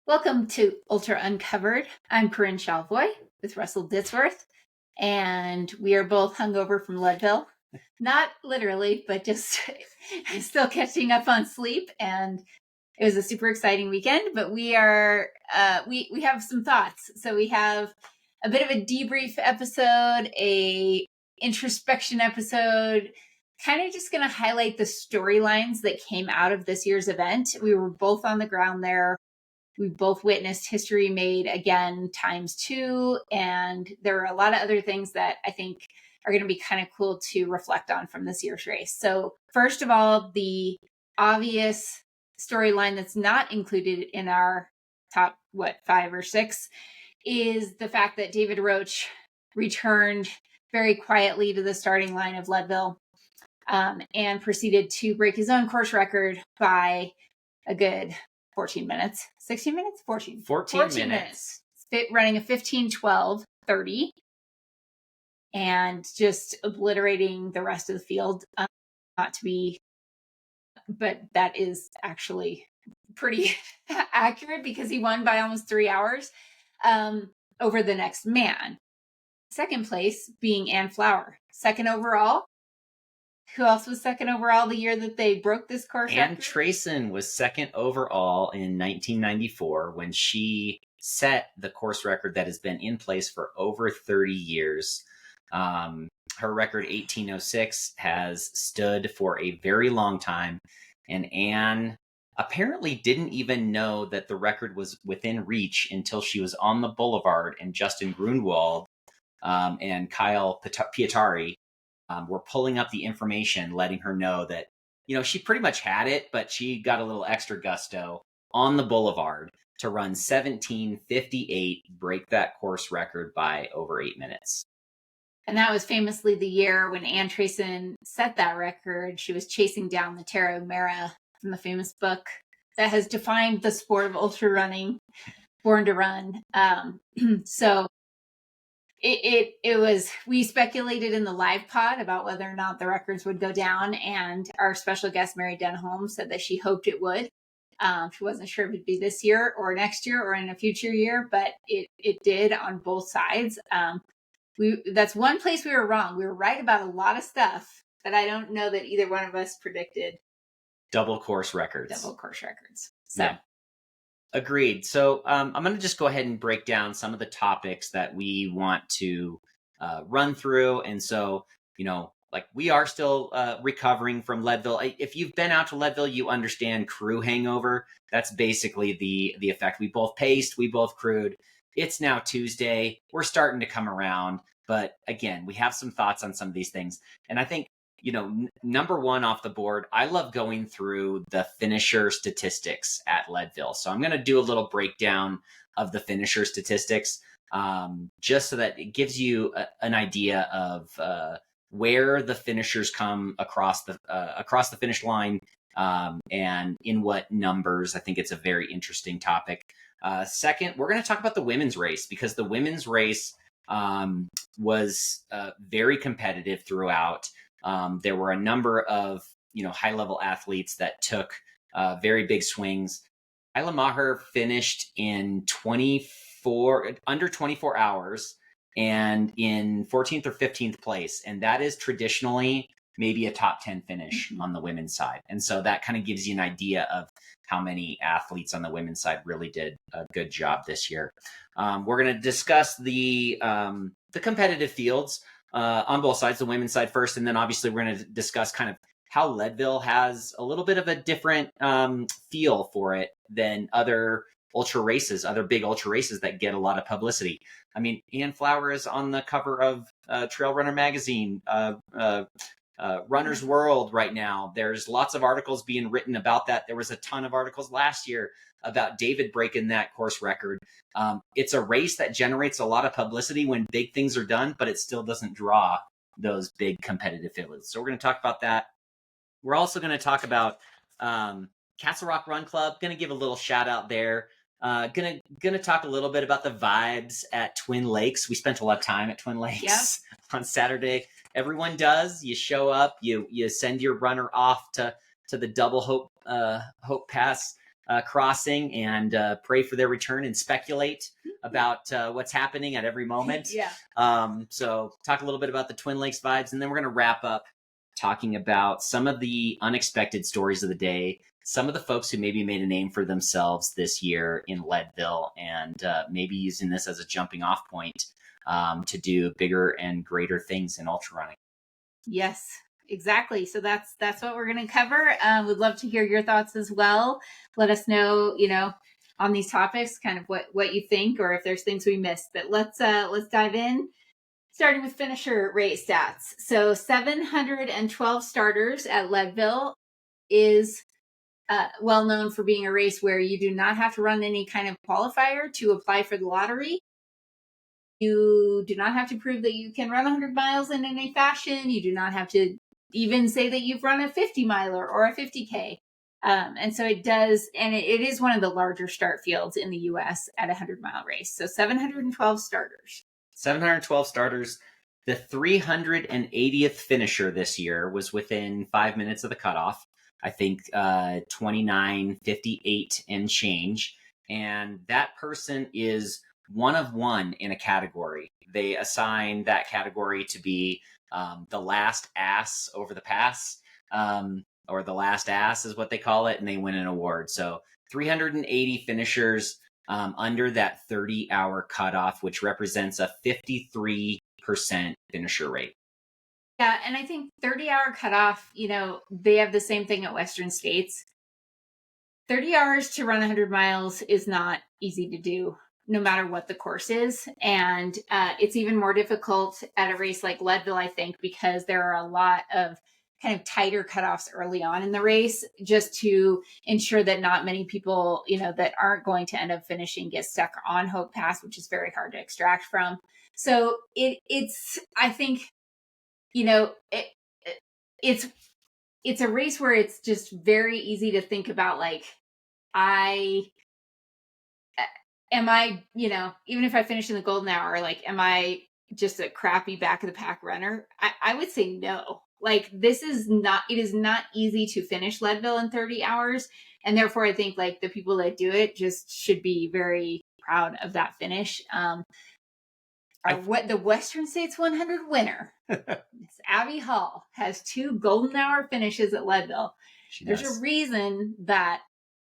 Welcome to Ultra Uncovered. I'm Corinne Shalvoy with Russell Ditsworth, and we are both hungover from Leadville. Not literally, but just still catching up on sleep. And it was a super exciting weekend, but we are we have some thoughts. So we have a bit of a debrief episode, a introspection episode, kind of just going to highlight the storylines that came out of this year's event. We were both on the ground there. We both witnessed history made again ×2. And there are a lot of other things that I think are going to be kind of cool to reflect on from this year's race. So first of all, the obvious storyline that's not included in our top, 5 or 6, is the fact that David Roach returned very quietly to the starting line of Leadville and proceeded to break his own course record by a good 14 minutes, 16 minutes, 14 minutes. Running a 15:12:30 and just obliterating the rest of the field. Not to be, but that is actually pretty accurate because he won by almost 3 hours over the next man. Second place being Ann Flower, second overall. Who else was second overall the year that they broke this course record? Ann Trason was second overall in 1994 when she set the course record that has been in place for over 30 years. Her record, 18:06, has stood for a very long time. And Ann apparently didn't even know that the record was within reach until she was on the boulevard and Justin Grunwald and Kyle Pietari were pulling up the information, letting her know that, she pretty much had it, but she got a little extra gusto on the boulevard to run 17:58, break that course record by over 8 minutes. And that was famously the year when Ann Trason set that record. She was chasing down the Tarot Mara from the famous book that has defined the sport of ultra running, Born to Run. So it was, we speculated in the live pod about whether or not the records would go down, and our special guest Mary Denholm said that she hoped it would. She wasn't sure if it'd be this year or next year or in a future year, but it did on both sides. That's one place we were wrong. We were right about a lot of stuff that I don't know that either one of us predicted. Double course records. So. Yeah. Agreed. So I'm going to just go ahead and break down some of the topics that we want to run through. And so, we are still recovering from Leadville. If you've been out to Leadville, you understand crew hangover. That's basically the effect. We both paced, we both crewed. It's now Tuesday. We're starting to come around. But again, we have some thoughts on some of these things. And I think, number one off the board, I love going through the finisher statistics at Leadville. So I'm going to do a little breakdown of the finisher statistics, just so that it gives you an idea of where the finishers come across the finish line, and in what numbers. I think it's a very interesting topic. Second, we're going to talk about the women's race, because the women's race was very competitive throughout. There were a number of, high-level athletes that took very big swings. Isla Maher finished in under 24 hours and in 14th or 15th place. And that is traditionally maybe a top 10 finish on the women's side. And so that kind of gives you an idea of how many athletes on the women's side really did a good job this year. We're going to discuss the competitive fields on both sides, the women's side first, and then obviously we're going to discuss kind of how Leadville has a little bit of a different feel for it than other big ultra races that get a lot of publicity. I mean, Ann Flower is on the cover of Trail Runner magazine, Runner's World right now. There's lots of articles being written about that. There was a ton of articles last year about David breaking that course record. It's a race that generates a lot of publicity when big things are done, but it still doesn't draw those big competitive fields. So we're going to talk about that. We're also going to talk about Castle Rock Run Club. Going to give a little shout out there. Going to talk a little bit about the vibes at Twin Lakes. We spent a lot of time at Twin Lakes on Saturday. Everyone does. You show up, you send your runner off to the Double Hope Pass crossing and pray for their return and speculate about what's happening at every moment. Yeah. So talk a little bit about the Twin Lakes vibes, and then we're going to wrap up talking about some of the unexpected stories of the day, some of the folks who maybe made a name for themselves this year in Leadville, and maybe using this as a jumping off point to do bigger and greater things in ultra running. Yes, exactly. So that's what we're going to cover. We'd love to hear your thoughts as well. Let us know, on these topics, kind of what you think, or if there's things we missed. But let's dive in. Starting with finisher rate stats. So 712 starters at Leadville is well known for being a race where you do not have to run any kind of qualifier to apply for the lottery. You do not have to prove that you can run 100 miles in any fashion. You do not have to even say that you've run a 50 miler or a 50K. And so it does, and it is one of the larger start fields in the US at a 100-mile race. So 712 starters. 712 starters. The 380th finisher this year was within 5 minutes of the cutoff. I think 29:58 and change. And that person is one of one in a category. They assign that category to be the last ass over the pass, or the last ass is what they call it, and they win an award. So 380 finishers under that 30-hour cutoff, which represents a 53% finisher rate. Yeah, and I think 30-hour cutoff, they have the same thing at Western States. 30 hours to run 100 miles is not easy to do, no matter what the course is. And it's even more difficult at a race like Leadville, I think, because there are a lot of kind of tighter cutoffs early on in the race, just to ensure that not many people, that aren't going to end up finishing get stuck on Hope Pass, which is very hard to extract from. So it's, I think, it's a race where it's just very easy to think about, like, am I, even if I finish in the golden hour, like, am I just a crappy back of the pack runner? I would say no. Like, it is not easy to finish Leadville in 30 hours. And therefore, I think, like, the people that do it just should be very proud of that finish. The Western States 100 winner, Miss Abby Hall, has 2 golden hour finishes at Leadville. There's a reason that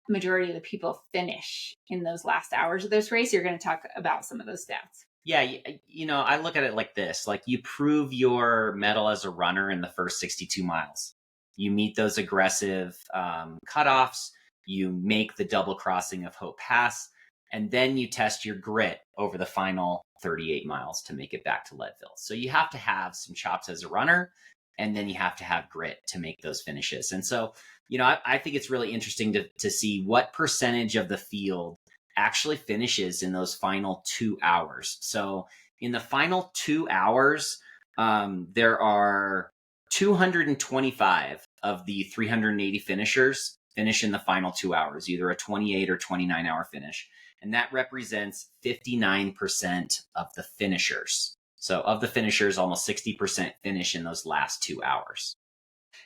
majority of the people finish in those last hours of this race. You're going to talk about some of those stats. Yeah, I look at it like this. Like, you prove your mettle as a runner in the first 62 miles. You meet those aggressive cutoffs. You make the double crossing of Hope Pass. And then you test your grit over the final 38 miles to make it back to Leadville. So you have to have some chops as a runner, and then you have to have grit to make those finishes. And so, I think it's really interesting to see what percentage of the field actually finishes in those final 2 hours. So in the final 2 hours, there are 225 of the 380 finishers finish in the final 2 hours, either a 28 or 29 hour finish. And that represents 59% of the finishers. So of the finishers, almost 60% finish in those last 2 hours.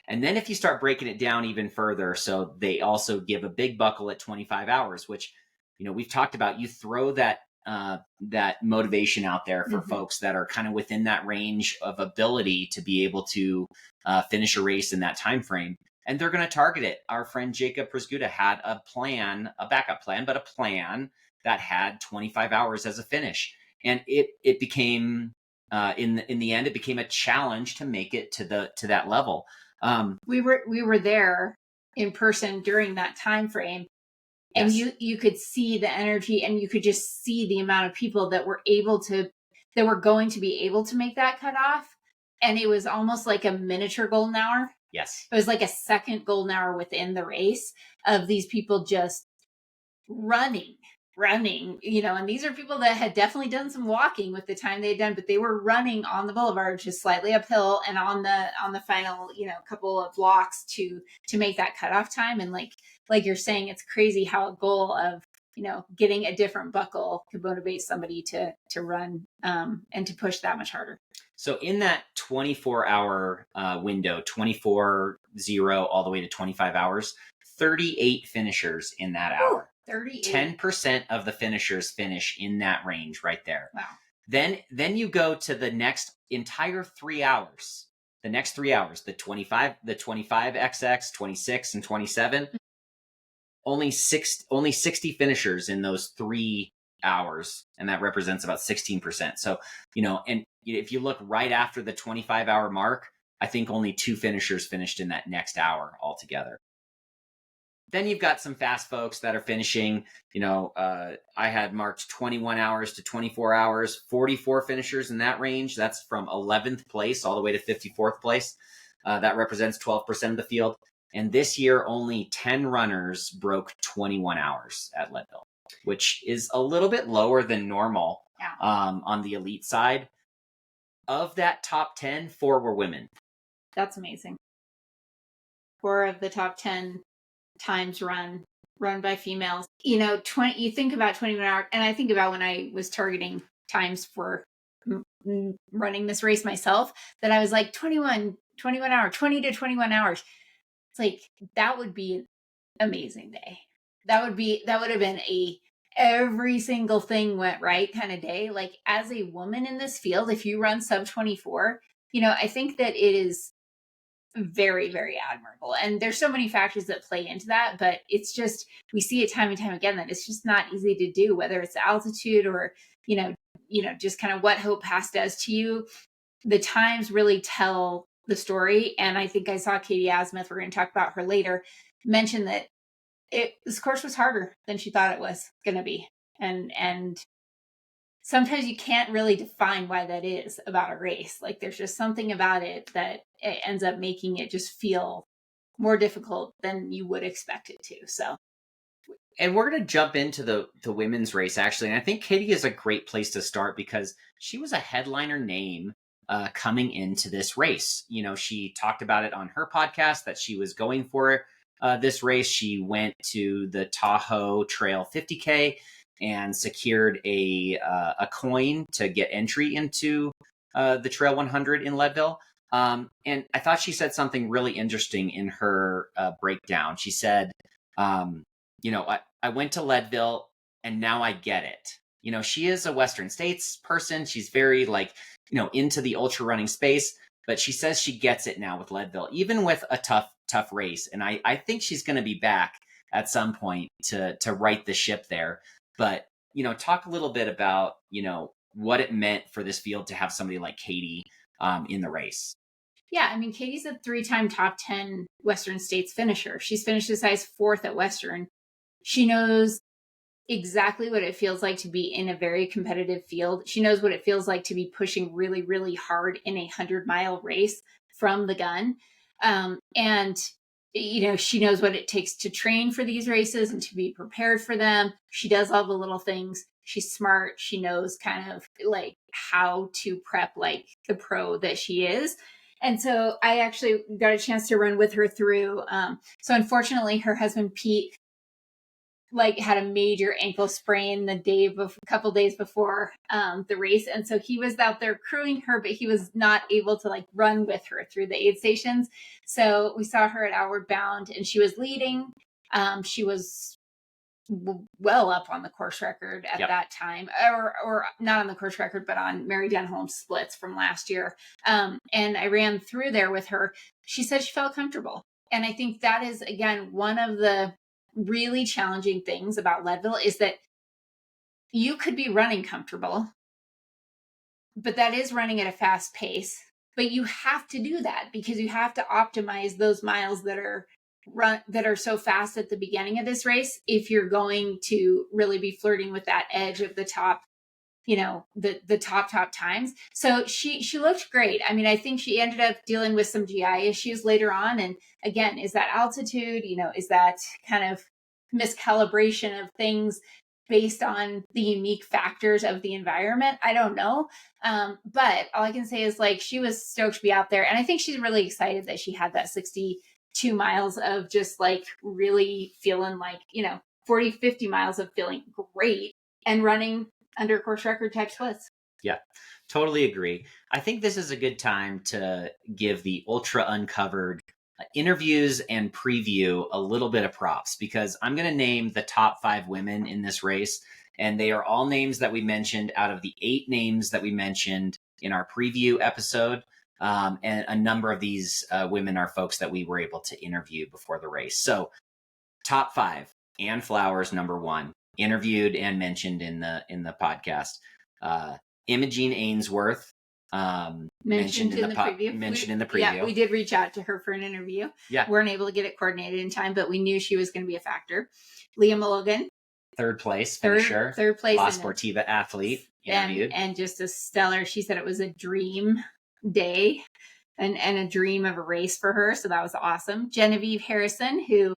And then if you start breaking it down even further, so they also give a big buckle at 25 hours, which, we've talked about. You throw that motivation out there for folks that are kind of within that range of ability to be able to finish a race in that time frame, and they're going to target it. Our friend Jacob Prisguda had a backup plan, but a plan that had 25 hours as a finish. And it became, in the end, it became a challenge to make it to that level. We were there in person during that time frame, and yes, you could see the energy, and you could just see the amount of people that were going to be able to make that cutoff. And it was almost like a miniature golden hour. Yes. It was like a second golden hour within the race of these people just running, and these are people that had definitely done some walking with the time they had done, but they were running on the boulevard just slightly uphill and on the final, couple of blocks to make that cutoff time. And like you're saying, it's crazy how a goal of, getting a different buckle could motivate somebody to run and to push that much harder. So in that 24-hour window, 24-0 all the way to 25 hours, 38 finishers in that hour. 38. 10% of the finishers finish in that range right there. Wow. Then you go to the next entire 3 hours. The next 3 hours, the 25XX, 26, and 27. Only 60 finishers in those 3 hours, and that represents about 16%. So, and if you look right after the 25-hour mark, I think only 2 finishers finished in that next hour altogether. Then you've got some fast folks that are finishing, I had marked 21 hours to 24 hours, 44 finishers in that range. That's from 11th place all the way to 54th place. That represents 12% of the field. And this year, only 10 runners broke 21 hours at Leadville, which is a little bit lower than normal on the elite side. Of that top 10, 4 were women. That's amazing. 4 of the top 10 times run by females. You think about 21 hours, and I think about when I was targeting times for running this race myself, that I was like 21 hours, 20 to 21 hours. It's like, that would be an amazing day. That would have been a every single thing went right kind of day. Like, as a woman in this field, if you run sub 24, I think that it is very, very admirable. And there's so many factors that play into that, but it's just, we see it time and time again that it's just not easy to do, whether it's altitude or, just kind of what Hope Pass does to you. The times really tell the story. And I think I saw Katie Asmuth, we're going to talk about her later, mention that this course was harder than she thought it was going to be. And sometimes you can't really define why that is about a race. Like, there's just something about it that it ends up making it just feel more difficult than you would expect it to. So, and we're going to jump into the women's race, actually. And I think Katie is a great place to start because she was a headliner name coming into this race. She talked about it on her podcast that she was going for this race. She went to the Tahoe Trail 50K and secured a coin to get entry into the Trail 100 in Leadville. And I thought she said something really interesting in her breakdown. She said, I went to Leadville and now I get it. She is a Western States person. She's very into the ultra running space, but she says she gets it now with Leadville, even with a tough race. And I think she's going to be back at some point to right the ship there. But, talk a little bit about, what it meant for this field to have somebody like Katie in the race. Yeah, I mean, Katie's a 3-time top 10 Western States finisher. She's finished as high as 4th at Western. She knows exactly what it feels like to be in a very competitive field. She knows what it feels like to be pushing really, really hard in a 100-mile race from the gun. And she knows what it takes to train for these races and to be prepared for them. She does all the little things. She's smart. She knows kind of how to prep like the pro that she is. And so I actually got a chance to run with her through. So unfortunately, her husband, Pete, had a major ankle sprain a couple days before the race. And so he was out there crewing her, but he was not able to run with her through the aid stations. So we saw her at Outward Bound and she was leading. She was well up on the course record at that time, or not on the course record, but on Mary Denholm's splits from last year. And I ran through there with her. She said she felt comfortable. And I think that is, again, one of the really challenging things about Leadville is that you could be running comfortable, but that is running at a fast pace. But you have to do that because you have to optimize those miles that are so fast at the beginning of this race if you're going to really be flirting with that edge of the top, the top times. So she looked great. I mean, I think she ended up dealing with some GI issues later on. And again, is that altitude, is that kind of miscalibration of things based on the unique factors of the environment? I don't know. But all I can say is she was stoked to be out there. And I think she's really excited that she had that 62 miles of just really feeling 40, 50 miles of feeling great and running under course record type splits. Yeah, totally agree. I think this is a good time to give the Ultra Uncovered interviews and preview a little bit of props, because I'm going to name the top 5 women in this race. And they are all names that we mentioned out of the 8 names that we mentioned in our preview episode. And a number of these women are folks that we were able to interview before the race. So top 5, Ann Flowers, number 1, interviewed and mentioned in the podcast. Imogene Ainsworth, mentioned in the preview. Mentioned in the preview. Yeah, we did reach out to her for an interview. Yeah. Weren't able to get it coordinated in time, but we knew she was going to be a factor. Leah Mulligan. Third place finisher. Third place. La Sportiva athlete. Interviewed. And just a stellar, she said it was a dream day and a dream of a race for her. So that was awesome. Genevieve Harrison, who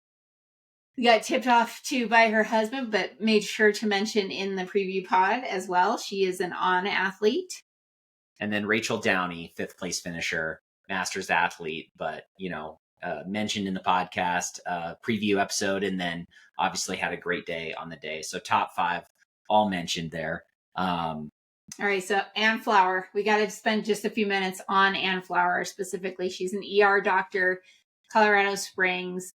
got tipped off to by her husband, but made sure to mention in the preview pod as well. She is an on athlete. And then Rachel Downey, 5th place finisher, Masters athlete, but, mentioned in the podcast preview episode, and then obviously had a great day on the day. So top 5 all mentioned there. All right. So Ann Flower, we got to spend just a few minutes on Ann Flower specifically. She's an ER doctor, Colorado Springs.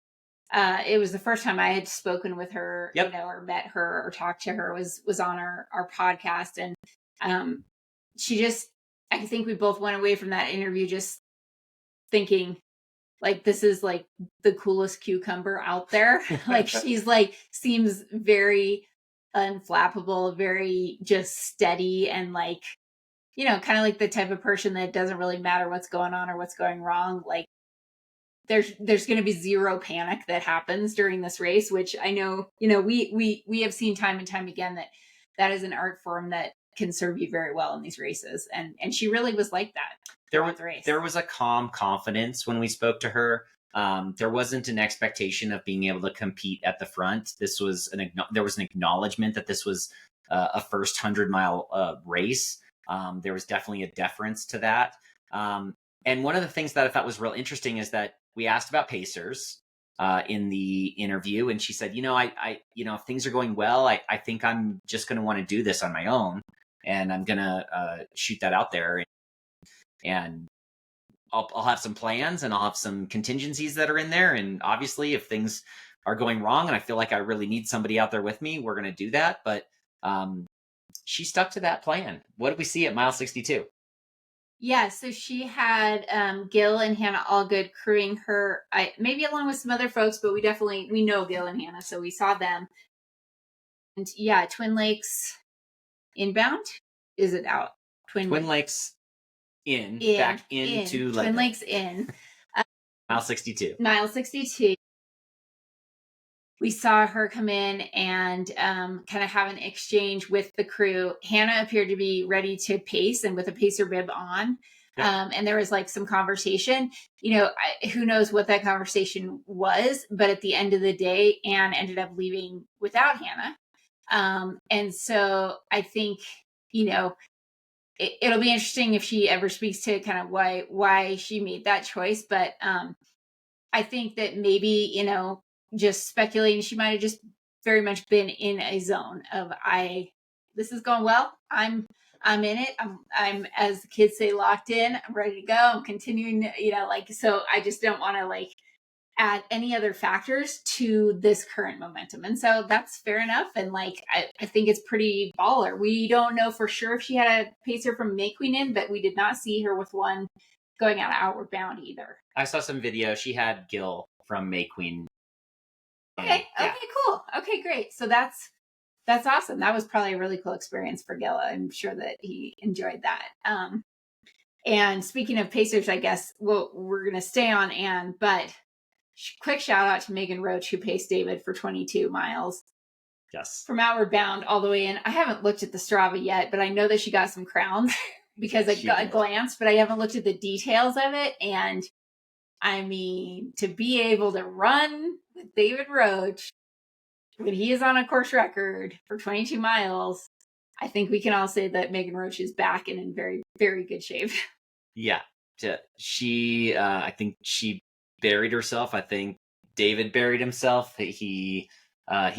It was the first time I had spoken with her, Yep. Or met her or talked to her was on our podcast. And she just, I think we both went away from that interview just thinking, like, this is like the coolest cucumber out there. Like, she's like, seems very unflappable, very just steady, and like, kind of like the type of person that doesn't really matter what's going on or what's going wrong. Like, there's going to be zero panic that happens during this race, which I know, we have seen time and time again that is an art form that can serve you very well in these races. And she really was like that. There was a calm confidence when we spoke to her. There wasn't an expectation of being able to compete at the front. This was there was an acknowledgement that this was a first 100-mile race. There was definitely a deference to that. And one of the things that I thought was real interesting is that we asked about pacers in the interview, and she said, I if things are going well, I think I'm just going to want to do this on my own, and I'm going to shoot that out there, and I'll have some plans, and I'll have some contingencies that are in there. And obviously, if things are going wrong and I feel like I really need somebody out there with me, we're going to do that. But she stuck to that plan. What did we see at mile 62? Yeah, so she had Gil and Hannah Allgood crewing her, maybe along with some other folks, but we know Gil and Hannah, so we saw them. And yeah, Twin Lakes inbound? Is it out? Twin Lakes back into Twin Lakes in. Mile 62. Mile 62. We saw her come in and kind of have an exchange with the crew. Hannah appeared to be ready to pace and with a pacer bib on. Yep. And there was like some conversation, who knows what that conversation was, but at the end of the day, Ann ended up leaving without Hannah. And so I think, it'll be interesting if she ever speaks to kind of why she made that choice. But I think that maybe, just speculating, she might have just very much been in a zone of this is going well. I'm in it. I'm, as the kids say, locked in. I'm ready to go. I'm continuing, so I just don't want to add any other factors to this current momentum. And so that's fair enough. And I think it's pretty baller. We don't know for sure if she had a pacer from May Queen in, but we did not see her with one going out outward bound either. I saw some video. She had Gil from May Queen. Okay. Okay, cool. Okay, great. So that's awesome. That was probably a really cool experience for Gil. I'm sure that he enjoyed that. And speaking of pacers, I guess we're going to stay on Ann, but quick shout out to Megan Roach, who paced David for 22 miles. Yes. From outward bound all the way in. I haven't looked at the Strava yet, but I know that she got some crowns because I got a glance, but I haven't looked at the details of it. And I mean, to be able to run with David Roach when he is on a course record for 22 miles, I think we can all say that Megan Roach is back and in very, very good shape. Yeah. She, I think she buried herself. I think David buried himself. He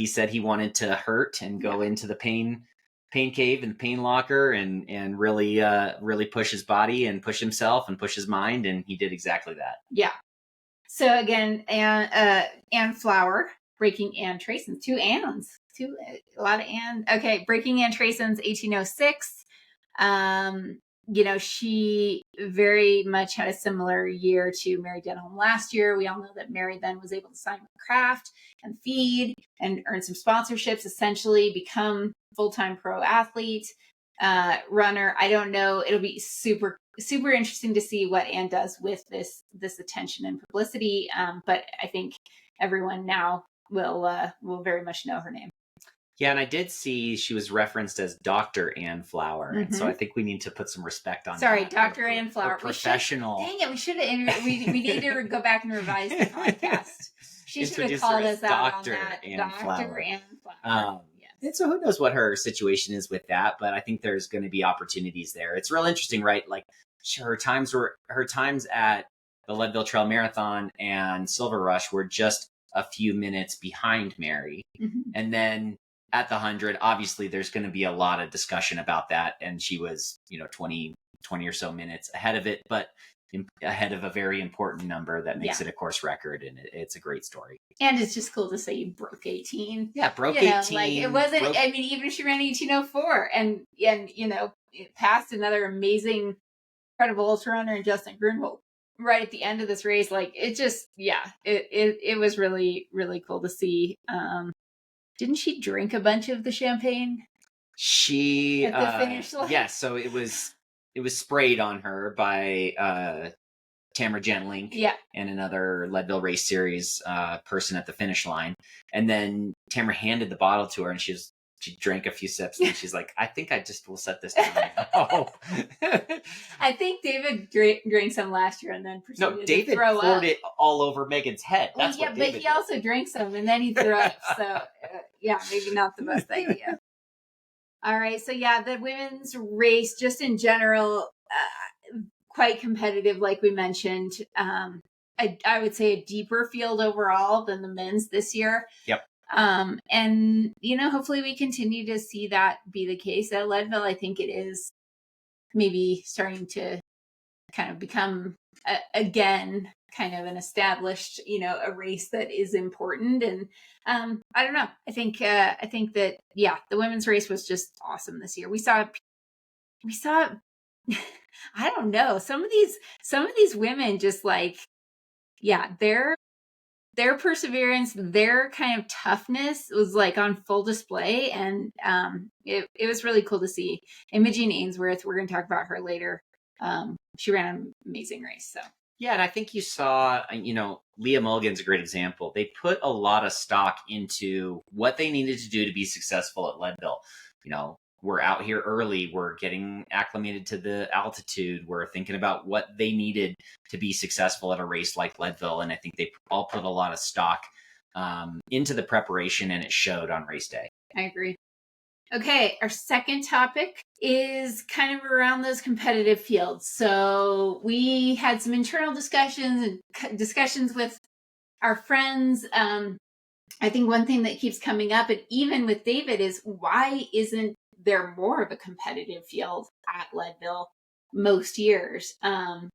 said he wanted to hurt and go into the pain cave and pain locker and really push his body and push himself and push his mind. And he did exactly that. Yeah. So again, Ann Flower breaking Ann Trason. Two Anns. A lot of Ann. Okay, breaking Ann Trason's 1806. She very much had a similar year to Mary Denholm last year. We all know that Mary then was able to sign with Kraft and Feed and earn some sponsorships, essentially become full-time pro athlete, runner. I don't know. It'll be super interesting to see what Ann does with this attention and publicity. But I think everyone now will very much know her name. Yeah, and I did see she was referenced as Dr. Ann Flower, and so I think we need to put some respect on. Sorry, that. Dr. Ann Flower, professional. Dang it, we should have. We need to go back and revise the podcast. She should have called us out on that. Dr. Ann Flower. And so who knows what her situation is with that, but I think there's going to be opportunities there. It's real interesting, right? Like her times at the Leadville Trail Marathon and Silver Rush were just a few minutes behind Mary, and then at the 100, obviously there's going to be a lot of discussion about that. And she was, 20 or so minutes ahead of it, but ahead of a very important number that makes it a course record. And it's a great story. And it's just cool to say you broke 18. Yeah, broke 18. Like it wasn't, even if she ran 1804 and it passed another amazing, incredible ultra runner in Justin Grunwald right at the end of this race. Like it just, it was really, really cool to see. Didn't she drink a bunch of the champagne? She at the finish line? Yeah, so it was sprayed on her by Tamara Gentling and another Leadville Race Series person at the finish line. And then Tamara handed the bottle to her and she drank a few sips and she's like, I think I just will set this down now. I think David drank some last year and then proceeded David to throw poured it all over Megan's head. That's what David but he also drank some and then he threw up. So maybe not the best idea. All right. So the women's race just in general, quite competitive, like we mentioned. I would say a deeper field overall than the men's this year. Yep. And hopefully we continue to see that be the case at Leadville. I think it is maybe starting to kind of become again kind of an established, a race that is important. And I don't know. I think that the women's race was just awesome this year. We saw I don't know, some of these women just like their perseverance, their kind of toughness was like on full display. And it was really cool to see. Imogene Ainsworth, we're going to talk about her later. She ran an amazing race. So yeah, and I think you saw, Leah Mulligan's a great example. They put a lot of stock into what they needed to do to be successful at Leadville. We're out here early. We're getting acclimated to the altitude. We're thinking about what they needed to be successful at a race like Leadville. And I think they all put a lot of stock into the preparation, and it showed on race day. I agree. Okay, our second topic is kind of around those competitive fields. So we had some internal discussions with our friends. I think one thing that keeps coming up, and even with David, is why isn't there more of a competitive field at Leadville most years? I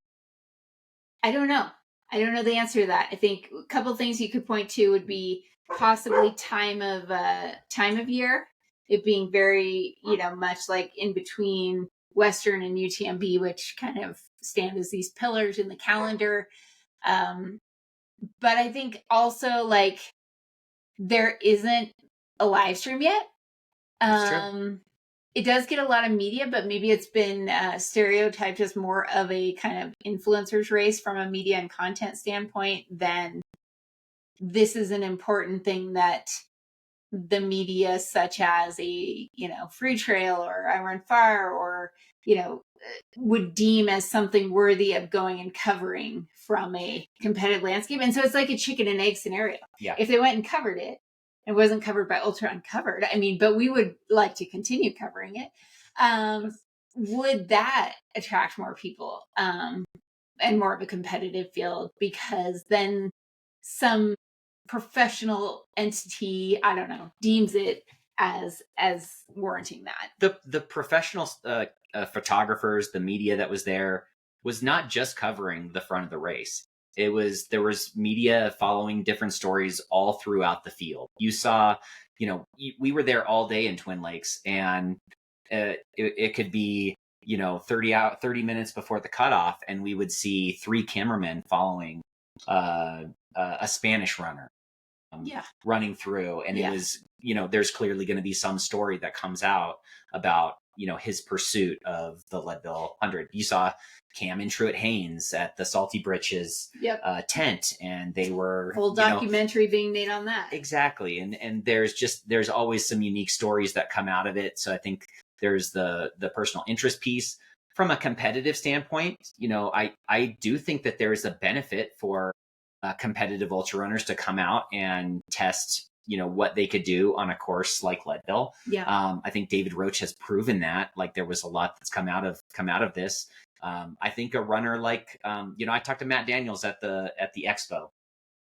don't know. I don't know the answer to that. I think a couple of things you could point to would be possibly time of year. It being very, much like in between Western and UTMB, which kind of stand as these pillars in the calendar. But I think also like there isn't a live stream yet. That's true. It does get a lot of media, but maybe it's been stereotyped as more of a kind of influencers race from a media and content standpoint than this is an important thing that the media, such as a, Free Trail or I Run Far or, would deem as something worthy of going and covering from a competitive landscape. And so it's like a chicken and egg scenario. Yeah. If they went and covered it, it wasn't covered by Ultra Uncovered. But we would like to continue covering it. Would that attract more people and more of a competitive field? Because then some professional entity, I don't know, deems it as warranting that. The professional photographers, the media that was there was not just covering the front of the race. There was media following different stories all throughout the field. You saw, we were there all day in Twin Lakes, and it could be 30 minutes before the cutoff, and we would see 3 cameramen following a Spanish runner running through, and it was there's clearly going to be some story that comes out about his pursuit of the Leadville 100. You saw Cam and Truett Haynes at the Salty Britches tent, and they were whole documentary being made on that. Exactly, and there's always some unique stories that come out of it. So I think there's the personal interest piece. From a competitive standpoint, I do think that there is a benefit for competitive ultra runners to come out and test what they could do on a course like Leadville. I think David Roach has proven that. Like, there was a lot that's come out of this. I think a runner like I talked to Matt Daniels at the expo.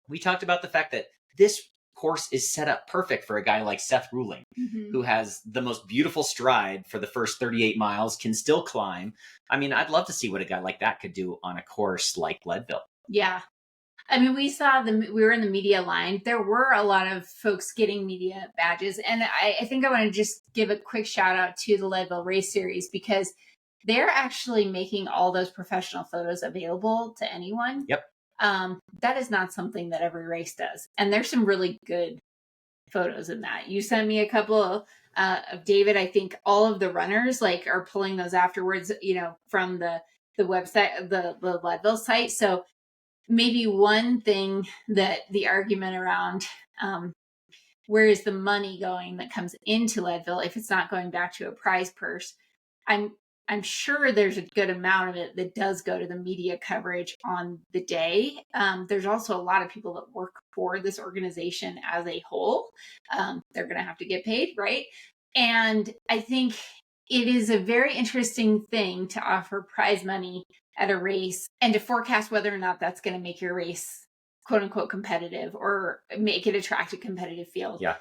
We talked about the fact that this course is set up perfect for a guy like Seth Ruling, who has the most beautiful stride for the first 38 miles, can still climb. I mean, I'd love to see what a guy like that could do on a course like Leadville. Yeah. I mean, we were in the media line. There were a lot of folks getting media badges. And I think I want to just give a quick shout out to the Leadville Race Series, because they're actually making all those professional photos available to anyone. Yep. That is not something that every race does. And there's some really good photos in that. You sent me a couple of David. I think all of the runners are pulling those afterwards, from the website, the Leadville site. So maybe one thing that the argument around where is the money going that comes into Leadville if it's not going back to a prize purse, I'm sure there's a good amount of it that does go to the media coverage on the day. There's also a lot of people that work for this organization as a whole. They're going to have to get paid, right? And I think it is a very interesting thing to offer prize money at a race and to forecast whether or not that's going to make your race quote unquote competitive or make it attract a competitive field. Yeah.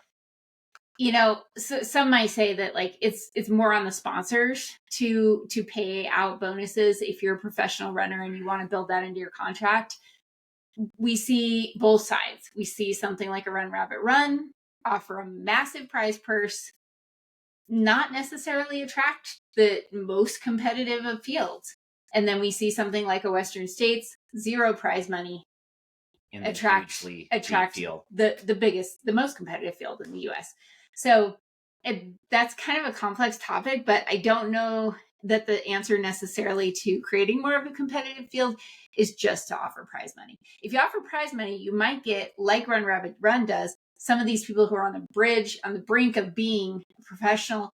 So some might say that it's more on the sponsors to pay out bonuses if you're a professional runner and you want to build that into your contract. We see both sides. We see something like a Run Rabbit Run offer a massive prize purse, not necessarily attract the most competitive of fields. And then we see something like a Western States, 0 prize money, attract the biggest, the most competitive field in the U.S. So that's kind of a complex topic, but I don't know that the answer necessarily to creating more of a competitive field is just to offer prize money. If you offer prize money, you might get, like Run Rabbit Run does, some of these people who are on the bridge, on the brink of being a professional.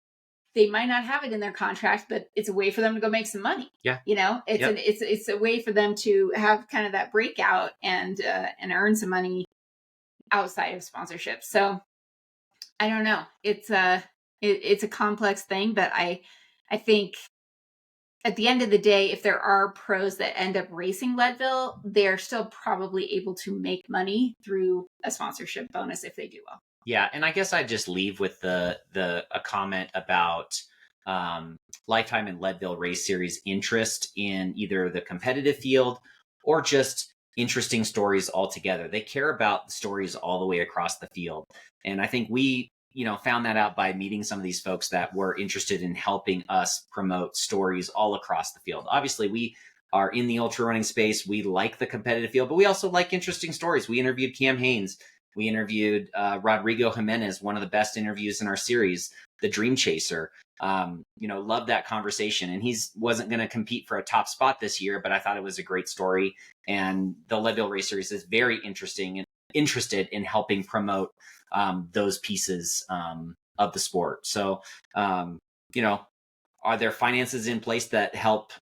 They might not have it in their contract, but it's a way for them to go make some money. Yeah. It's a way for them to have kind of that breakout and earn some money outside of sponsorship. So I don't know. It's a complex thing, but I think at the end of the day, if there are pros that end up racing Leadville, they're still probably able to make money through a sponsorship bonus if they do well. Yeah, and I guess I'd just leave with a comment about Lifetime and Leadville Race Series interest in either the competitive field or just interesting stories altogether. They care about the stories all the way across the field. And I think we, found that out by meeting some of these folks that were interested in helping us promote stories all across the field. Obviously, we are in the ultra running space. We like the competitive field, but we also like interesting stories. We interviewed Cam Haynes. We interviewed Rodrigo Jimenez, one of the best interviews in our series, the Dream Chaser. Loved that conversation. And he wasn't going to compete for a top spot this year, but I thought it was a great story. And the Leadville Race Series is very interesting and interested in helping promote those pieces of the sport. So, are there finances in place that help,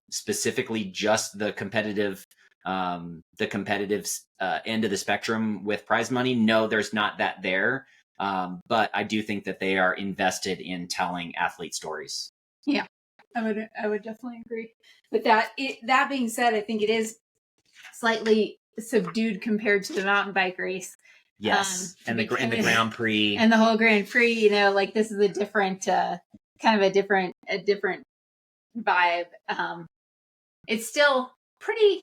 specifically just the competitive end of the spectrum with prize money? No, there's not that there. But I do think that they are invested in telling athlete stories. Yeah, I would definitely agree with that. That being said, I think it is slightly subdued compared to the mountain bike race. Yes. And the Grand Prix. And the whole Grand Prix, this is a different, kind of a different vibe. It's still pretty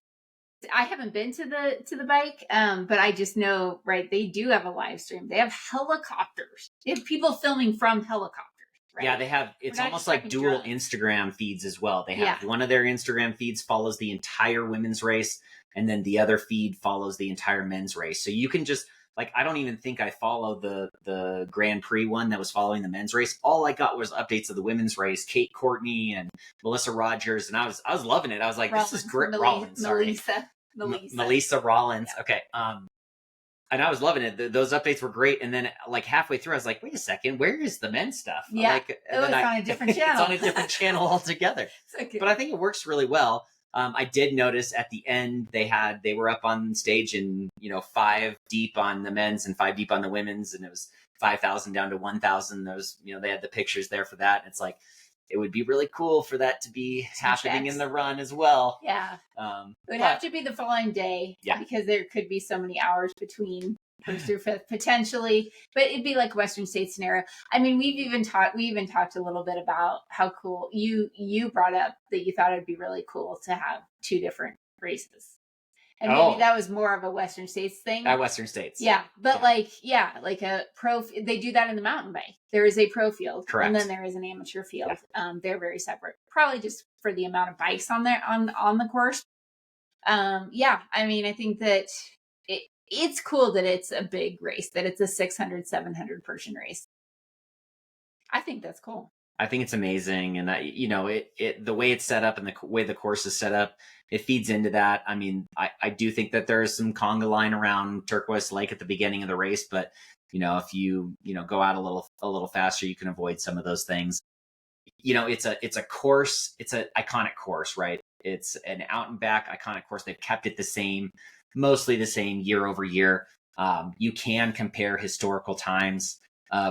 I haven't been to the bike, but I just know, right, they do have a live stream. They have helicopters. They have people filming from helicopters. Right? Yeah, they have. It's almost like dual Instagram feeds as well. They have one of their Instagram feeds follows the entire women's race, and then the other feed follows the entire men's race. So you can just like, I don't even think I follow the Grand Prix one that was following the men's race. All I got was updates of the women's race, Kate Courtney and Melissa Rogers, and I was loving it. I was like, Rollins, this is great. Melissa Rollins. Yeah. Okay. And I was loving it. Those updates were great. And then like halfway through, I was like, wait a second, where is the men's stuff? Yeah. Like, it was on a different channel. It's on a different channel altogether. Okay. But I think it works really well. I did notice at the end they were up on stage and 5 deep on the men's and 5 deep on the women's, and it was 5,000 down to 1,000. Those they had the pictures there for that. It's like it would be really cool for that to be happening in the run as well. Yeah, it would have to be the following day. Yeah, because there could be so many hours between first through fifth potentially, but it'd be like Western States scenario. I mean, we even talked a little bit about how cool you brought up that you thought it'd be really cool to have 2 different races, and maybe that was more of a Western States thing. At Western States, yeah, but like a pro. They do that in the mountain bike. There is a pro field, correct, and then there is an amateur field. Yeah. They're very separate, probably just for the amount of bikes on there on the course. Yeah, I mean, I think that it's cool that it's a big race, that it's a 600, 700 person race. I think that's cool. I think it's amazing. And the way it's set up and the way the course is set up, it feeds into that. I mean, I do think that there's some conga line around Turquoise Lake at the beginning of the race, but if you go out a little faster, you can avoid some of those things. It's a course. It's an iconic course, right? It's an out and back iconic course. They've kept it mostly the same year over year. You can compare historical times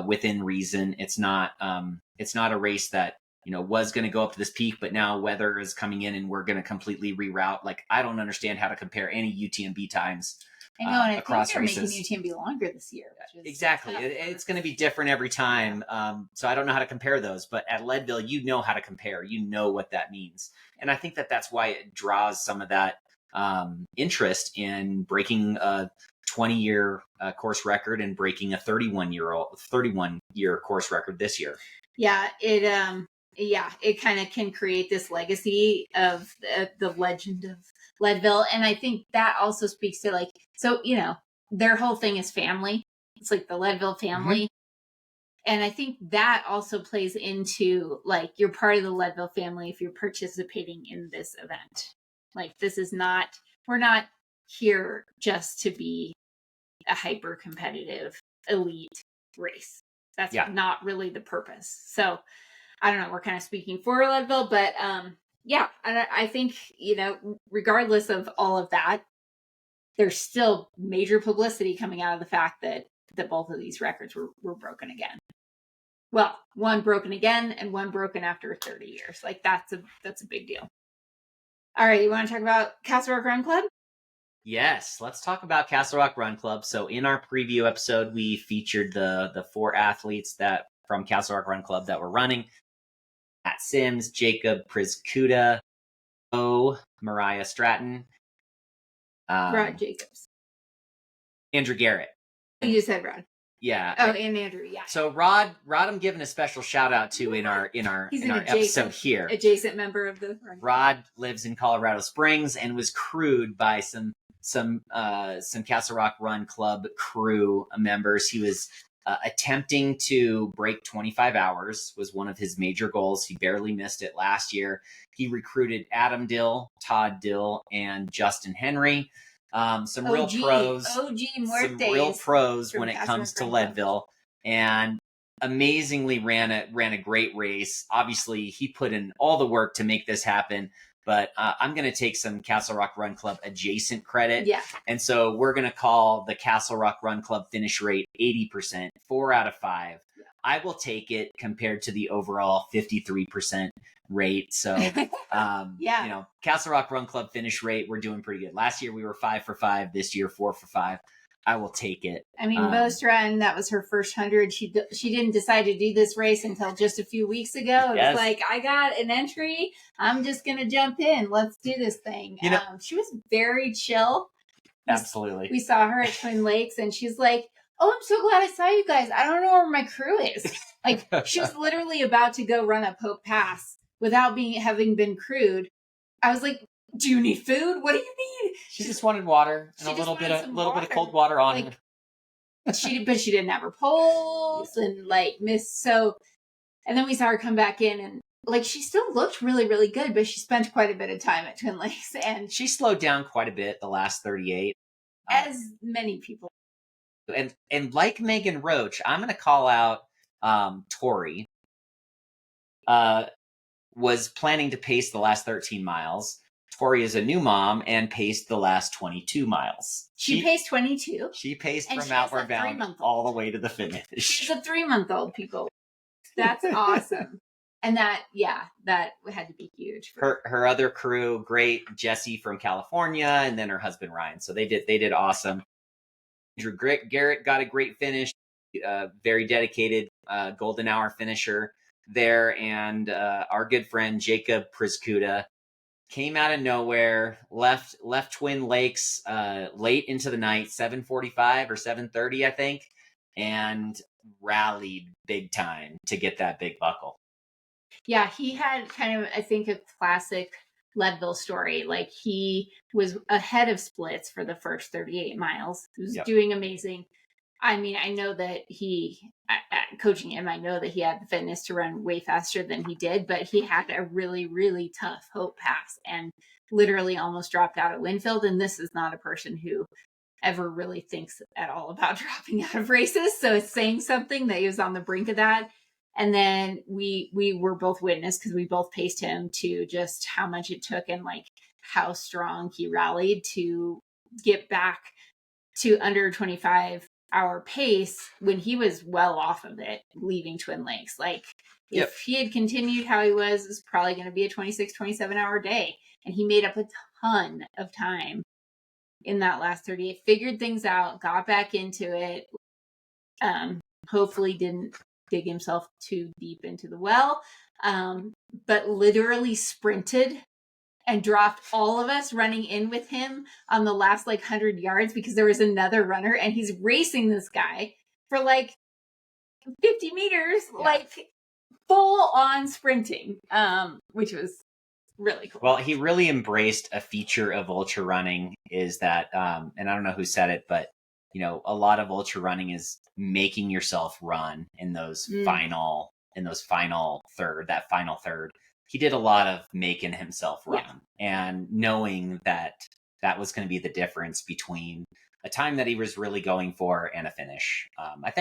within reason. It's not a race that was going to go up to this peak, but now weather is coming in and we're going to completely reroute. Like, I don't understand how to compare any UTMB times. I know, and across I think they're races. making UTMB longer this year. Exactly. It's going to be different every time. So I don't know how to compare those, but at Leadville, how to compare. You know what that means. And I think that that's why it draws some of that interest in breaking a 20-year course record and breaking a 31-year course record this year. Yeah, it kind of can create this legacy of the legend of Leadville. And I think that also speaks to their whole thing is family. It's like the Leadville family. Mm-hmm. And I think that also plays into you're part of the Leadville family if you're participating in this event. We're not here just to be a hyper competitive elite race. That's not really the purpose. So I don't know, we're kind of speaking for Leadville, but I think, regardless of all of that, there's still major publicity coming out of the fact that both of these records were broken again. Well, one broken again and one broken after 30 years. That's a big deal. All right, you want to talk about Castle Rock Run Club? Yes, let's talk about Castle Rock Run Club. So in our preview episode, we featured the 4 athletes from Castle Rock Run Club that were running. Matt Sims, Jacob Priscuda, Mariah Stratton, Rod Jacobs, Andrew Garrett. You just said Rod. Yeah. Oh, and Andrew. Yeah. So Rod, I'm giving a special shout out to in our episode here. Adjacent member of the. Rod lives in Colorado Springs and was crewed by some Castle Rock Run Club crew members. He was attempting to break 25 hours was one of his major goals. He barely missed it last year. He recruited Adam Dill, Todd Dill, and Justin Henry. Some real pros when it comes to Leadville, and amazingly ran a great race. Obviously, he put in all the work to make this happen. But I'm going to take some Castle Rock Run Club adjacent credit. Yeah. And so we're going to call the Castle Rock Run Club finish rate 80%, 4 out of 5. Yeah. I will take it compared to the overall 53% rate. So, Castle Rock Run Club finish rate, we're doing pretty good. Last year we were 5 for 5. This year, 4 for 5. I will take it. I mean, most run, that was her first 100. She didn't decide to do this race until just a few weeks ago. It was like, I got an entry. I'm just going to jump in. Let's do this thing. She was very chill. Absolutely. We saw her at Twin Lakes, and she's like, oh, I'm so glad I saw you guys. I don't know where my crew is. Like, she was literally about to go run up Hope Pass without having been crewed. I was like, do you need food? What do you need? She just wanted water and a little bit of cold water on her. But she didn't have her poles and like missed. So, and then we saw her come back in, and like she still looked really, really good, but she spent quite a bit of time at Twin Lakes, and she slowed down quite a bit the last 38, as many people. And like Megan Roach, I'm going to call out Tori. Was planning to pace the last 13 miles. Tori is a new mom and paced the last 22 miles. She paced 22. She paced from Outward Bound all the way to the finish. She's a 3-month-old, people. That's awesome. And that had to be huge. Her other crew, great, Jesse from California, and then her husband Ryan. So they did awesome. Drew Garrett got a great finish, very dedicated golden hour finisher there, and our good friend Jacob Priscuda came out of nowhere, left Twin Lakes late into the night, 7:45 or 7:30, I think, and rallied big time to get that big buckle. Yeah, he had kind of, I think, a classic Leadville story. Like, he was ahead of splits for the first 38 miles. He was doing amazing. I mean, I know that coaching him, I know that he had the fitness to run way faster than he did, but he had a really, really tough Hope Pass and literally almost dropped out at Winfield. And this is not a person who ever really thinks at all about dropping out of races. So it's saying something that he was on the brink of that. And then we were both witness, because we both paced him, to just how much it took and like how strong he rallied to get back to under 25-hour pace when he was well off of it leaving Twin Lakes. Like, if he had continued how he was, it was probably going to be a 26, 27-hour day. And he made up a ton of time in that last 38, figured things out, got back into it. Hopefully didn't dig himself too deep into the well, but literally sprinted and dropped all of us running in with him on the last 100 yards, because there was another runner and he's racing this guy for 50 meters, full on sprinting, which was really cool. Well, he really embraced a feature of ultra running, is that, and I don't know who said it, but a lot of ultra running is making yourself run in those final third. He did a lot of making himself run and knowing that was going to be the difference between a time that he was really going for and a finish. I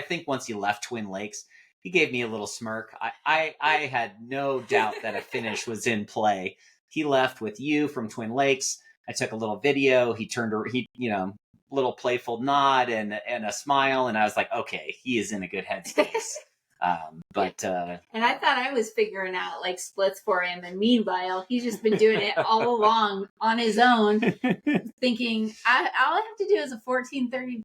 think once he left Twin Lakes, he gave me a little smirk. I had no doubt that a finish was in play. He left with you from Twin Lakes. I took a little video. He little playful nod and a smile, and I was like, okay, he is in a good headspace. And I thought I was figuring out splits for him, and meanwhile he's just been doing it all along on his own, thinking all I have to do is a 14:30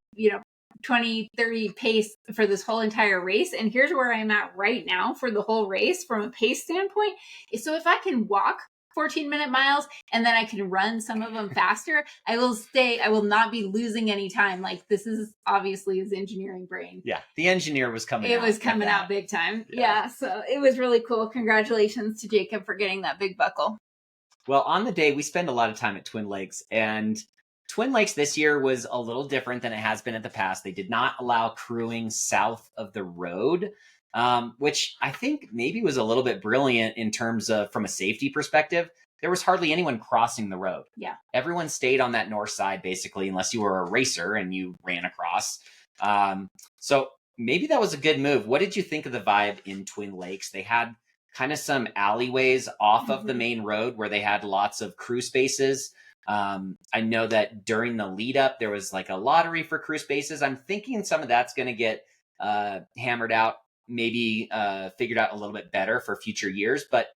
20:30 pace for this whole entire race, and here's where I'm at right now for the whole race from a pace standpoint. So if I can walk 14-minute miles and then I can run some of them faster, I will not be losing any time. This is obviously his engineering brain. Yeah, the engineer was coming out. It was coming out big time. Yeah, so it was really cool. Congratulations to Jacob for getting that big buckle. Well, on the day, we spend a lot of time at Twin Lakes, and Twin Lakes this year was a little different than it has been in the past. They did not allow crewing south of the road, which I think maybe was a little bit brilliant in terms of, from a safety perspective. There was hardly anyone crossing the road. Yeah. Everyone stayed on that north side, basically, unless you were a racer and you ran across. So maybe that was a good move. What did you think of the vibe in Twin Lakes? They had kind of some alleyways off of the main road where they had lots of crew spaces. I know that during the lead up, there was a lottery for crew spaces. I'm thinking some of that's going to get hammered out, maybe figured out a little bit better for future years. But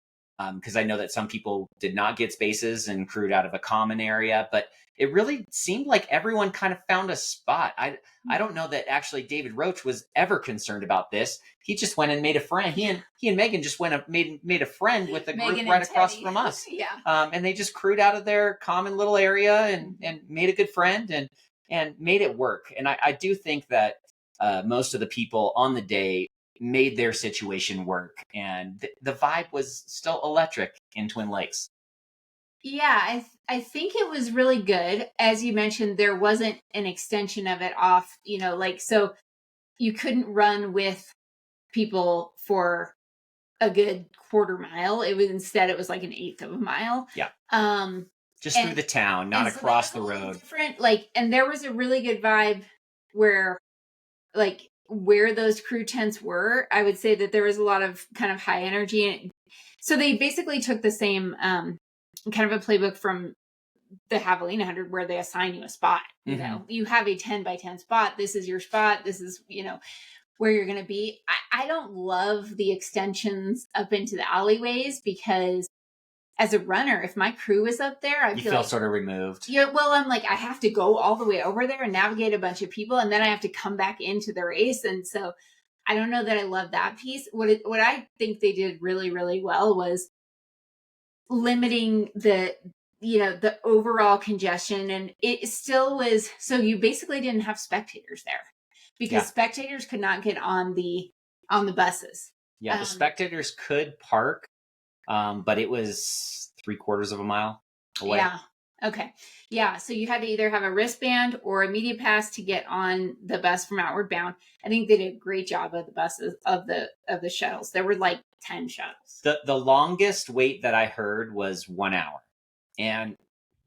because I know that some people did not get spaces and crewed out of a common area, but it really seemed like everyone kind of found a spot. I don't know that actually David Roach was ever concerned about this. He just went and made a friend. He and Megan just went and made a friend with a group right across from us. Yeah. And they just crewed out of their common little area and made a good friend and made it work. And I do think that most of the people on the day made their situation work, and the vibe was still electric in Twin Lakes. Yeah, I think it was really good. As you mentioned, there wasn't an extension of it off, so you couldn't run with people for a good quarter mile. It was like an eighth of a mile. Yeah. Just and, through the town, not across the road. Different, and there was a really good vibe where those crew tents were. I would say that there was a lot of kind of high energy. So they basically took the same kind of a playbook from the Javelina 100 where they assign you a spot. You have a 10 by 10 spot. This is your spot. This is, where you're going to be. I don't love the extensions up into the alleyways because as a runner, if my crew is up there, I feel sort of removed. Yeah, well, I'm like, I have to go all the way over there and navigate a bunch of people, and then I have to come back into the race. And so I don't know that I love that piece. What I think they did really, really well was limiting the overall congestion, and it still was, so you basically didn't have spectators there because spectators could not get on the buses. Yeah, the spectators could park, but it was 3/4 of a mile away. Yeah. Okay. Yeah. So you had to either have a wristband or a media pass to get on the bus from Outward Bound. I think they did a great job of the buses of the shuttles. There were like 10 shuttles. The longest wait that I heard was 1 hour. And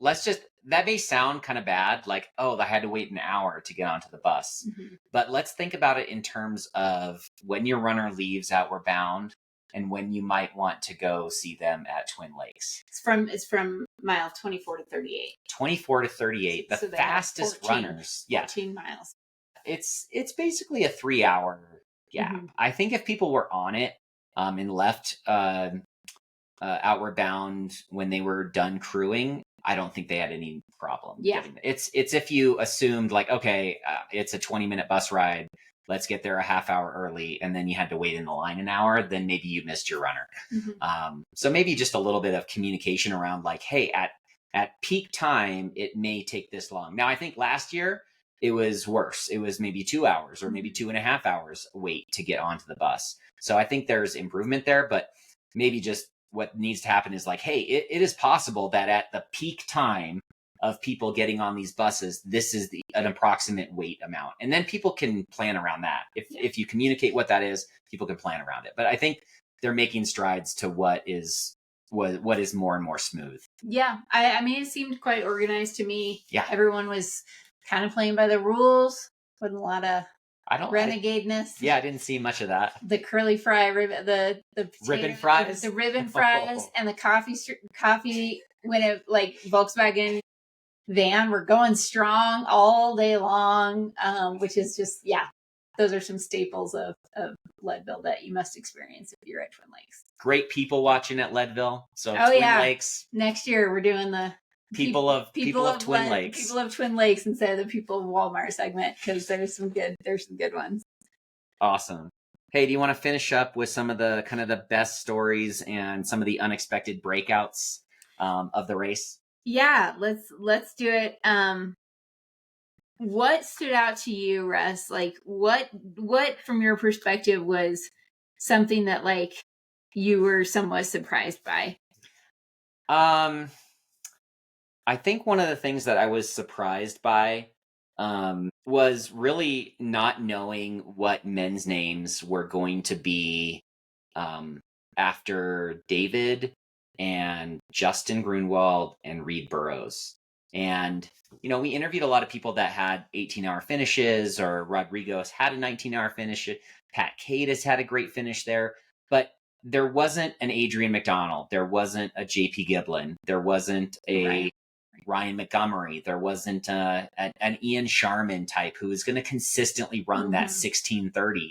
that may sound kind of bad, like, oh, I had to wait an hour to get onto the bus. Mm-hmm. But let's think about it in terms of when your runner leaves Outward Bound and when you might want to go see them at Twin Lakes. It's from mile 24 to 38. 24 to 38, the fastest runners. 14 miles. It's basically a 3 hour gap. Mm-hmm. I think if people were on it and left Outward Bound when they were done crewing, I don't think they had any problem. Yeah. It's if you assumed like, okay, it's a 20-minute bus ride, let's get there a half hour early, and then you had to wait in the line an hour, then maybe you missed your runner. Mm-hmm. So maybe just a little bit of communication around like, hey, at peak time, it may take this long. Now, I think last year it was worse. It was maybe 2 hours or maybe 2.5 hours wait to get onto the bus. So I think there's improvement there, but maybe just what needs to happen is like, hey, it is possible that at the peak time of people getting on these buses, this is an approximate weight amount. And then people can plan around that. If you communicate what that is, people can plan around it. But I think they're making strides to what is more and more smooth. Yeah. I mean, it seemed quite organized to me. Yeah. Everyone was kind of playing by the rules with a lot of renegadeness. I didn't see much of that. The curly fry, the ribbon fries, the ribbon fries, and the coffee when it like Volkswagen van were going strong all day long, which is just those are some staples of Leadville that you must experience if you're at Twin Lakes. Great people watching at Leadville. So Twin Lakes. Next year we're doing the people of Twin Lakes. People of Twin Lakes instead of the people of Walmart segment, because there's some good ones. Awesome. Hey, do you want to finish up with some of the kind of the best stories and some of the unexpected breakouts of the race? Yeah, let's do it. What stood out to you, Russ? Like what from your perspective was something that like you were somewhat surprised by? I think one of the things that I was surprised by was really not knowing what men's names were going to be after David and Justin Grunwald and Reed Burrows. And, we interviewed a lot of people that had 18-hour finishes, or Rodrigo's had a 19-hour finish. Pat Cade has had a great finish there. But there wasn't an Adrian McDonald. There wasn't a JP Giblin. There wasn't a Ryan Montgomery. There wasn't an Ian Sharman type who is going to consistently run that 16:30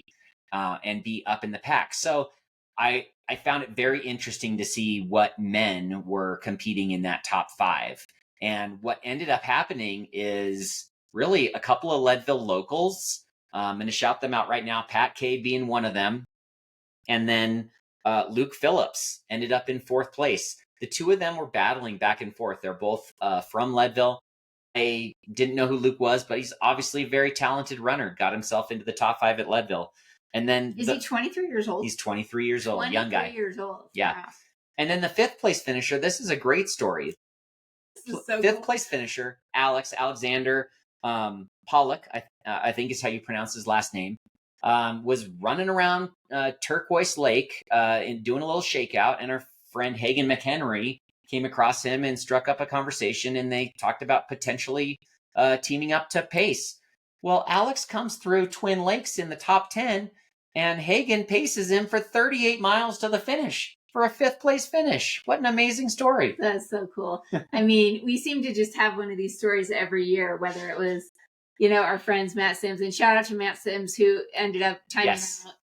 and be up in the pack. So I I found it very interesting to see what men were competing in that top 5. And what ended up happening is really a couple of Leadville locals. I'm going to shout them out right now. Pat K being one of them. And then Luke Phillips ended up in 4th place. The two of them were battling back and forth. They're both from Leadville. I didn't know who Luke was, but he's obviously a very talented runner. Got himself into the top 5 at Leadville. And then is he 23 years old? He's 23 years old, young guy. 23 years old. Yeah. Wow. And then the 5th place finisher, this is a great story. This is so 5th cool. place finisher, Alexander Pollock, I think is how you pronounce his last name, was running around Turquoise Lake and doing a little shakeout. And our friend Hagen McHenry came across him and struck up a conversation, and they talked about potentially teaming up to pace. Well, Alex comes through Twin Lakes in the top 10, and Hagen paces him for 38 miles to the finish for a 5th place finish. What an amazing story. That's so cool. I mean, we seem to just have one of these stories every year, whether it was, our friends Matt Sims, and shout out to Matt Sims, who ended up timing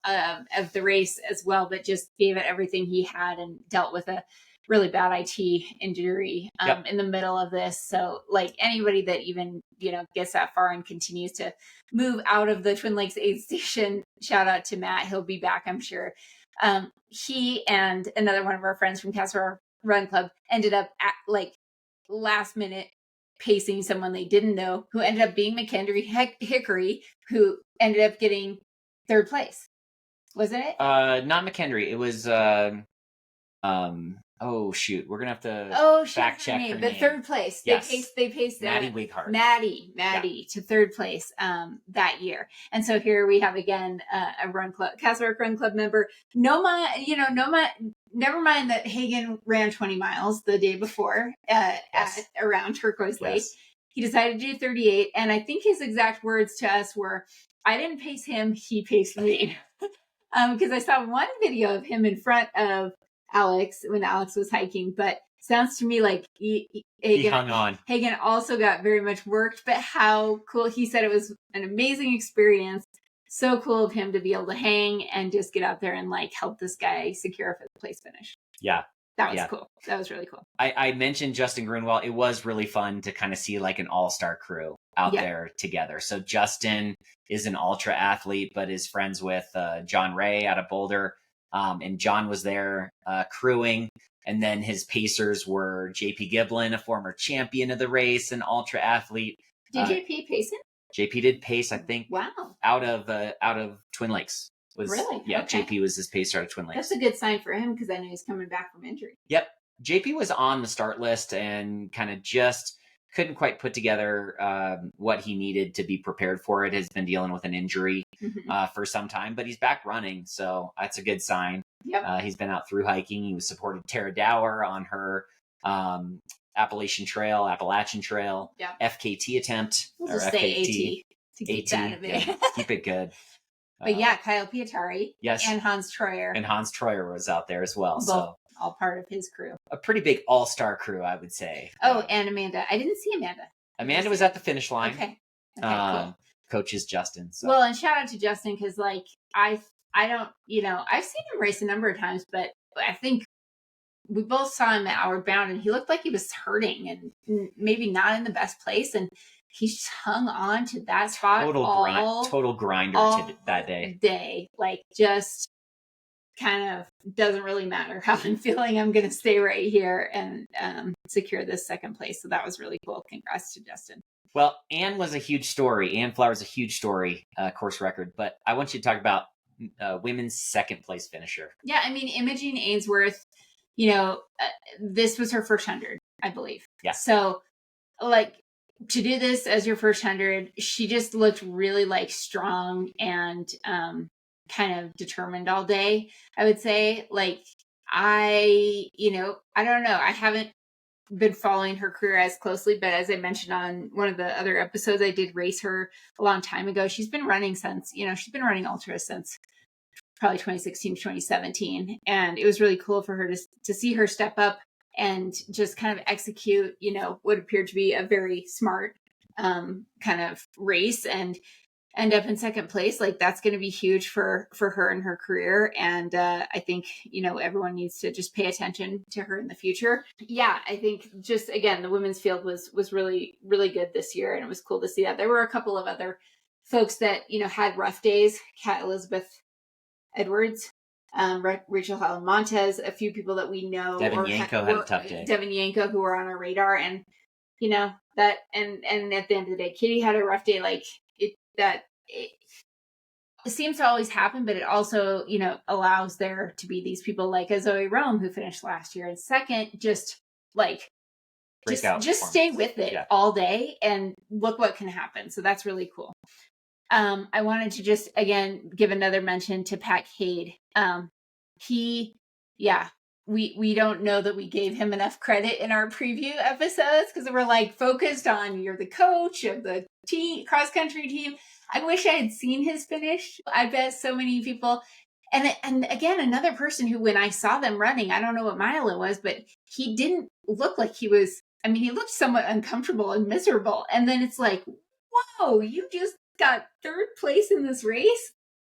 out of the race as well, but just gave it everything he had and dealt with a really bad IT injury in the middle of this. So like anybody that even, gets that far and continues to move out of the Twin Lakes aid station, shout out to Matt. He'll be back, I'm sure. He and another one of our friends from Castle Run Club ended up at last minute pacing someone they didn't know, who ended up being McKendry Hickory, who ended up getting 3rd place. Wasn't it? Not McKendry. It was oh shoot, we're gonna have to fact check her name. The 3rd place. Yes. They paced Maddie Wighart. Maddie to 3rd place that year. And so here we have again a Castle Rock Run Club member. Never mind that Hagen ran 20 miles the day before at around Turquoise Lake. Yes. He decided to do 38, and I think his exact words to us were, "I didn't pace him; he paced me." Because I saw one video of him in front of Alex when Alex was hiking, but sounds to me like he hung on. Hagen also got very much worked, but how cool. He said it was an amazing experience. So cool of him to be able to hang and just get out there and help this guy secure a 5th place finish. Yeah. That was cool. That was really cool. I mentioned Justin Grunwald. It was really fun to kind of see an all-star crew out there together. So Justin is an ultra athlete, but is friends with John Ray out of Boulder. And John was there crewing. And then his pacers were JP Giblin, a former champion of the race, an ultra athlete. Did JP pace him? JP did pace, I think. Wow. Out of Twin Lakes. Really? Yeah, okay. JP was his pacer out of Twin Lakes. That's a good sign for him because I know he's coming back from injury. Yep. JP was on the start list and kind of just couldn't quite put together what he needed to be prepared for it. Has been dealing with an injury for some time, but he's back running, so that's a good sign. Yep. He's been out through hiking. He was supported Tara Dower on her Appalachian Trail, FKT attempt. We'll just say AT to keep that a bit. Yeah, keep it good. But Kyle Pietari, and Hans Troyer. Was out there as well. Both, so all part of his crew. A pretty big all-star crew, I would say. Oh, and Amanda. I didn't see Amanda. Amanda was at the finish line. Okay. Cool. Coaches Justin. So. Well, and shout out to Justin because I don't, I've seen him race a number of times, but I think we both saw him at Outward Bound and he looked like he was hurting and maybe not in the best place. And he just hung on to that spot. Total grinder that day. Just kind of doesn't really matter how I'm feeling. I'm going to stay right here and secure this 2nd place. So that was really cool. Congrats to Justin. Well, Ann was a huge story. Ann Flower's a huge story, course record. But I want you to talk about women's 2nd place finisher. Yeah, I mean, Imogen Ainsworth, this was her first 100, I believe. Yeah. So, to do this as your first 100, she just looked really strong and kind of determined all day. I would say, I don't know. I haven't been following her career as closely, but as I mentioned on one of the other episodes, I did race her a long time ago. She's been running since, she's been running ultras since probably 2016, 2017. And it was really cool for her to see her step up and just kind of execute, what appeared to be a very smart kind of race. And end up in second place, like that's going to be huge for her and her career. And I think, everyone needs to just pay attention to her in the future. Yeah, I think just, again, the women's field was really, really good this year. And it was cool to see that. There were a couple of other folks that, had rough days. Kat Elizabeth Edwards, Rachel Helen Montez, a few people that we know. Devin Yanko had a tough day. Devin Yanko, who were on our radar. And, that, and at the end of the day, Katie had a rough day. Like, it seems to always happen, but it also, allows there to be these people like a Zoe Rome who finished last year. And second, just like, just stay with it all day and look what can happen. So that's really cool. I wanted to just, again, give another mention to Pat Cade. We don't know that we gave him enough credit in our preview episodes because we're like focused on you're the coach of the team, cross country team. I wish I had seen his finish. I bet so many people. And again, another person who, when I saw them running, I don't know what mile it was, but he didn't look like he was, he looked somewhat uncomfortable and miserable. And then it's like, whoa, you just got third place in this race.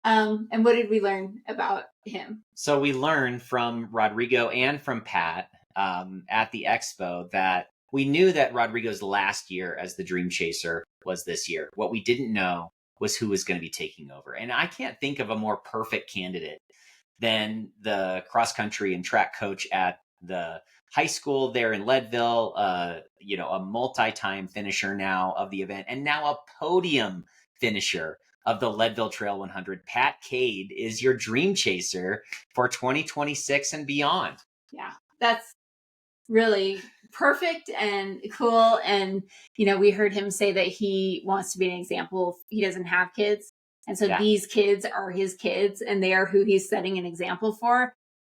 And what did we learn about him? So we learned from Rodrigo and from Pat at the expo that we knew that Rodrigo's last year as the Dream Chaser was this year. What we didn't know was who was going to be taking over. And I can't think of a more perfect candidate than the cross country and track coach at the high school there in Leadville, a multi-time finisher now of the event, and now a podium finisher of the Leadville Trail 100. Pat Cade is your Dream Chaser for 2026 and beyond. Yeah, that's really perfect and cool. And, we heard him say that he wants to be an example. He doesn't have kids. And so these kids are his kids and they are who he's setting an example for.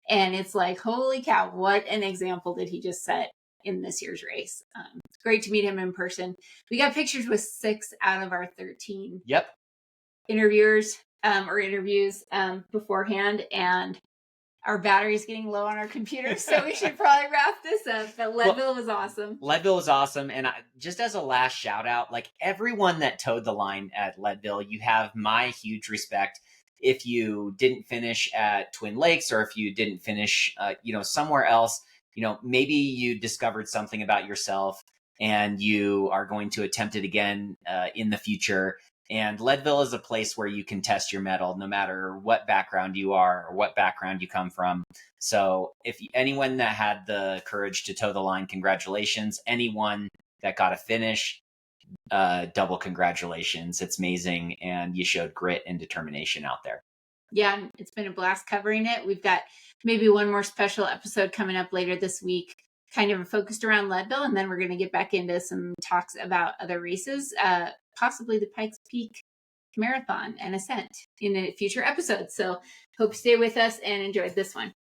And it's like, holy cow, what an example did he just set in this year's race. Great to meet him in person. We got pictures with 6 out of our 13 interviews beforehand, and our battery's getting low on our computer, so we should probably wrap this up. But Leadville was awesome. Leadville was awesome, and just as a last shout out, like everyone that towed the line at Leadville, you have my huge respect. If you didn't finish at Twin Lakes, or if you didn't finish, somewhere else, maybe you discovered something about yourself and you are going to attempt it again in the future. And Leadville is a place where you can test your mettle no matter what background you are or what background you come from. So if anyone that had the courage to toe the line, congratulations. Anyone that got a finish, double congratulations. It's amazing. And you showed grit and determination out there. Yeah, it's been a blast covering it. We've got maybe one more special episode coming up later this week, kind of focused around Leadville. And then we're going to get back into some talks about other races, possibly the Pikes Peak Marathon and Ascent in a future episode. So hope you stay with us and enjoyed this one.